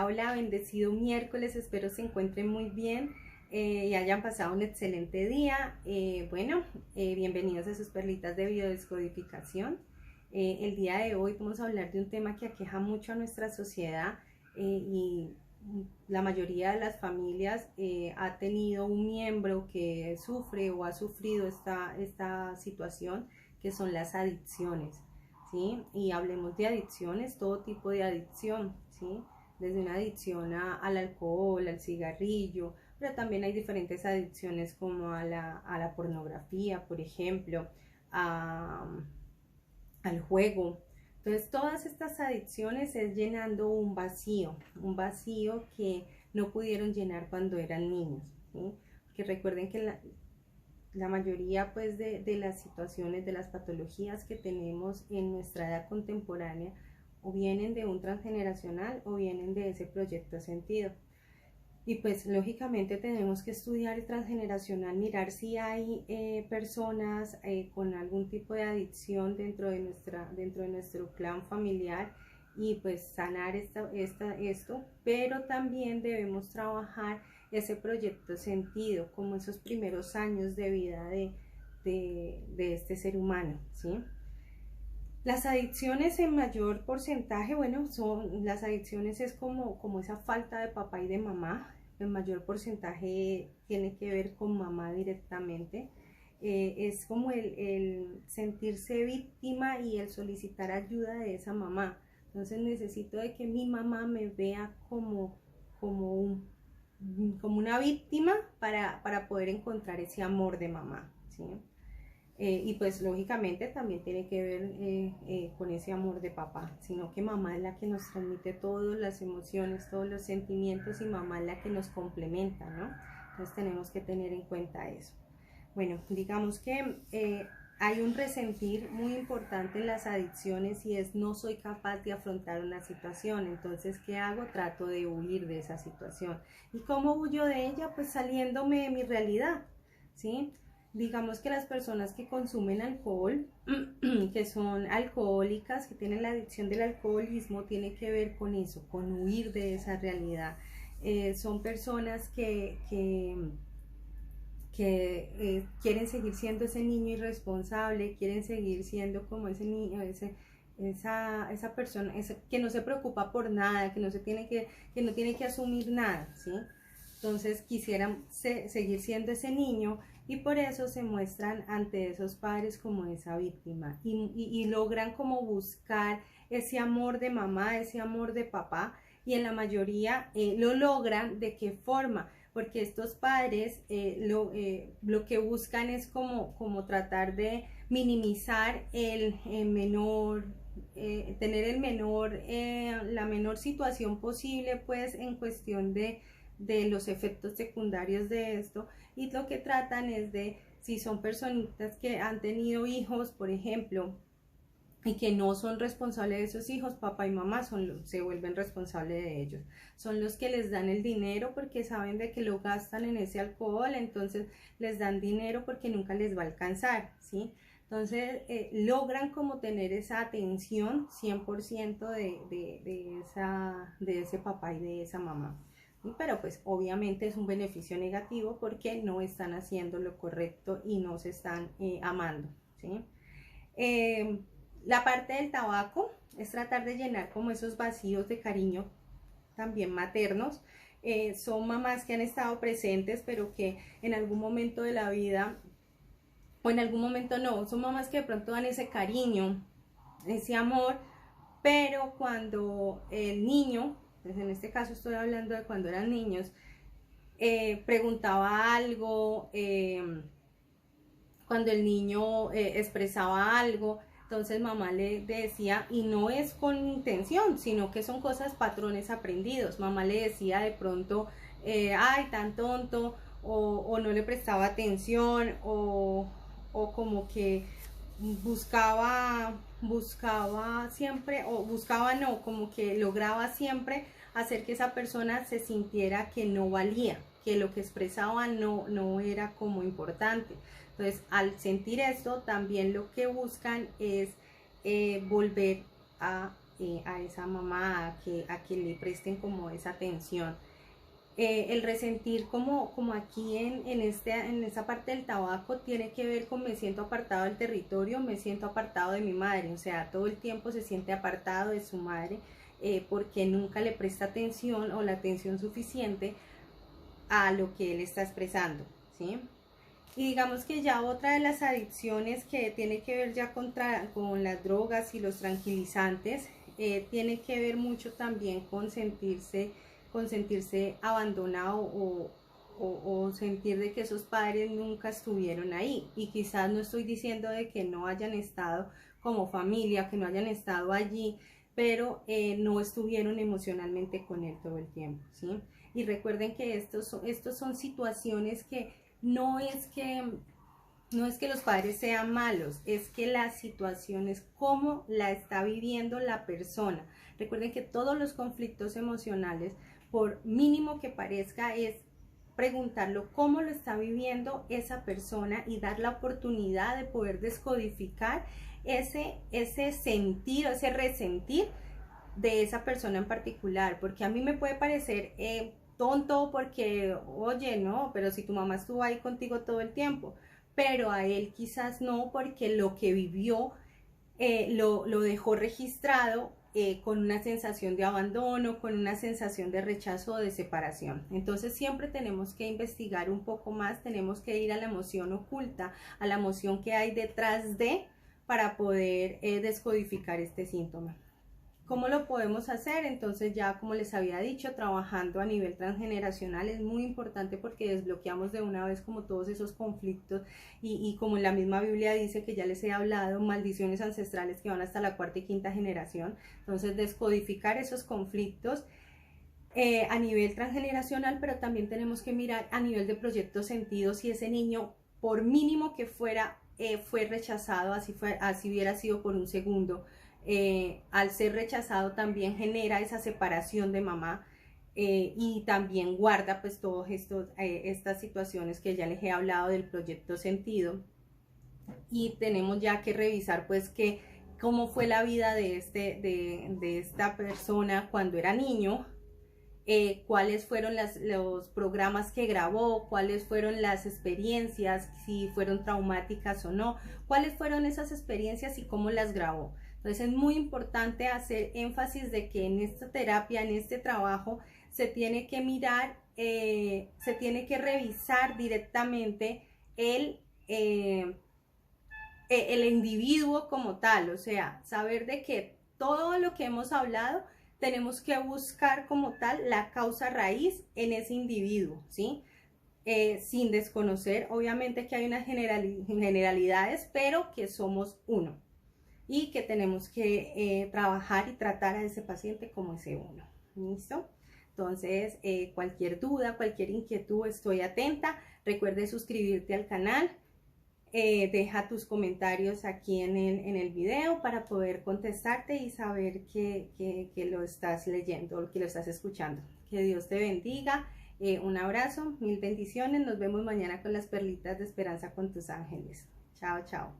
Hola, hola, bendecido miércoles, espero se encuentren muy bien y hayan pasado un excelente día. Bienvenidos a sus perlitas de biodescodificación. El día de hoy vamos a hablar de un tema que aqueja mucho a nuestra sociedad y la mayoría de las familias ha tenido un miembro que sufre o ha sufrido esta situación, que son las adicciones. ¿Sí? Y hablemos de adicciones, todo tipo de adicción, ¿sí? Desde una adicción al alcohol, al cigarrillo, pero también hay diferentes adicciones como a la pornografía, por ejemplo, a, al juego. Entonces, todas estas adicciones es llenando un vacío que no pudieron llenar cuando eran niños, ¿sí? Porque recuerden que la mayoría pues de las situaciones, de las patologías que tenemos en nuestra edad contemporánea o vienen de un transgeneracional o vienen de ese proyecto sentido. Y pues lógicamente tenemos que estudiar el transgeneracional, mirar si hay personas con algún tipo de adicción dentro de nuestro clan familiar y pues sanar esto, pero también debemos trabajar ese proyecto sentido, como esos primeros años de vida de este ser humano, ¿sí? Las adicciones en mayor porcentaje, las adicciones es como esa falta de papá y de mamá. En mayor porcentaje tiene que ver con mamá directamente. Es como el sentirse víctima y el solicitar ayuda de esa mamá. Entonces necesito de que mi mamá me vea como, un, como una víctima para poder encontrar ese amor de mamá, ¿sí? Y pues lógicamente también tiene que ver con ese amor de papá, sino que mamá es la que nos transmite todas las emociones, todos los sentimientos y mamá es la que nos complementa, ¿no? Entonces tenemos que tener en cuenta eso. Bueno, digamos que hay un resentir muy importante en las adicciones y es no soy capaz de afrontar una situación, entonces ¿qué hago? Trato de huir de esa situación. ¿Y cómo huyo de ella? Pues saliéndome de mi realidad, ¿sí? Digamos que las personas que consumen alcohol, que son alcohólicas, que tienen la adicción del alcoholismo, tiene que ver con eso, con huir de esa realidad. Son personas que quieren seguir siendo ese niño irresponsable, quieren seguir siendo como ese niño, esa persona que no se preocupa por nada, que no tiene que asumir nada, ¿sí? Entonces quisieran seguir siendo ese niño y por eso se muestran ante esos padres como esa víctima y logran como buscar ese amor de mamá, ese amor de papá y en la mayoría lo logran. ¿De qué forma? Porque estos padres lo que buscan es como tratar de minimizar el menor, tener la menor situación posible pues en cuestión de los efectos secundarios de esto, y lo que tratan es de, si son personitas que han tenido hijos, por ejemplo, y que no son responsables de esos hijos, papá y mamá se vuelven responsables de ellos. Son los que les dan el dinero porque saben de que lo gastan en ese alcohol, entonces les dan dinero porque nunca les va a alcanzar, ¿sí? Entonces logran como tener esa atención 100% de ese papá y de esa mamá. Pero pues obviamente es un beneficio negativo porque no están haciendo lo correcto y no se están amando, ¿sí? La parte del tabaco es tratar de llenar como esos vacíos de cariño también maternos. Son mamás que han estado presentes pero que en algún momento de la vida, o en algún momento no, son mamás que de pronto dan ese cariño, ese amor, pero cuando el niño, pues en este caso estoy hablando de cuando eran niños, preguntaba algo, cuando el niño expresaba algo, entonces mamá le decía, y no es con intención, sino que son cosas, patrones aprendidos. Mamá le decía de pronto, ay, tan tonto, o no le prestaba atención, o como que buscaba siempre, o buscaba no, como que lograba siempre hacer que esa persona se sintiera que no valía, que lo que expresaba no era como importante. Entonces, al sentir esto, también lo que buscan es volver a esa mamá a que le presten como esa atención. El resentir como aquí en esa parte del tabaco tiene que ver con me siento apartado del territorio, me siento apartado de mi madre, o sea, todo el tiempo se siente apartado de su madre porque nunca le presta atención o la atención suficiente a lo que él está expresando, ¿sí? Y digamos que ya otra de las adicciones que tiene que ver ya con las drogas y los tranquilizantes, tiene que ver mucho también con sentirse abandonado o sentir de que esos padres nunca estuvieron ahí. Y quizás no estoy diciendo de que no hayan estado como familia, que no hayan estado allí, pero no estuvieron emocionalmente con él todo el tiempo, ¿sí? Y recuerden que estos son situaciones que no es que los padres sean malos, es que la situación es cómo la está viviendo la persona. Recuerden que todos los conflictos emocionales, por mínimo que parezca, es preguntarlo cómo lo está viviendo esa persona y dar la oportunidad de poder descodificar ese sentir o ese resentir de esa persona en particular, porque a mí me puede parecer tonto porque, oye, no, pero si tu mamá estuvo ahí contigo todo el tiempo, pero a él quizás no, porque lo que vivió lo dejó registrado con una sensación de abandono, con una sensación de rechazo o de separación. Entonces siempre tenemos que investigar un poco más, tenemos que ir a la emoción oculta, a la emoción que hay detrás de, para poder descodificar este síntoma. ¿Cómo lo podemos hacer? Entonces ya como les había dicho, trabajando a nivel transgeneracional es muy importante porque desbloqueamos de una vez como todos esos conflictos y como la misma Biblia dice que ya les he hablado, maldiciones ancestrales que van hasta la cuarta y quinta generación. Entonces descodificar esos conflictos a nivel transgeneracional, pero también tenemos que mirar a nivel de proyecto sentido si ese niño, por mínimo que fuera, fue rechazado, así hubiera sido por un segundo. Al ser rechazado también genera esa separación de mamá y también guarda pues todas estas situaciones que ya les he hablado del proyecto sentido, y tenemos ya que revisar pues que cómo fue la vida de esta persona cuando era niño, cuáles fueron los programas que grabó, cuáles fueron las experiencias, si fueron traumáticas o no, cuáles fueron esas experiencias y cómo las grabó. Entonces es muy importante hacer énfasis de que en esta terapia, en este trabajo, se tiene que mirar, se tiene que revisar directamente el individuo como tal, o sea, saber de que todo lo que hemos hablado tenemos que buscar como tal la causa raíz en ese individuo, ¿sí? Sin desconocer, obviamente que hay unas generalidades, pero que somos uno y que tenemos que trabajar y tratar a ese paciente como ese uno, ¿listo? Entonces, cualquier duda, cualquier inquietud, estoy atenta. Recuerde suscribirte al canal. Deja tus comentarios aquí en el video para poder contestarte y saber que lo estás leyendo, que lo estás escuchando. Que Dios te bendiga. Un abrazo, mil bendiciones. Nos vemos mañana con las perlitas de esperanza con tus ángeles. Chao, chao.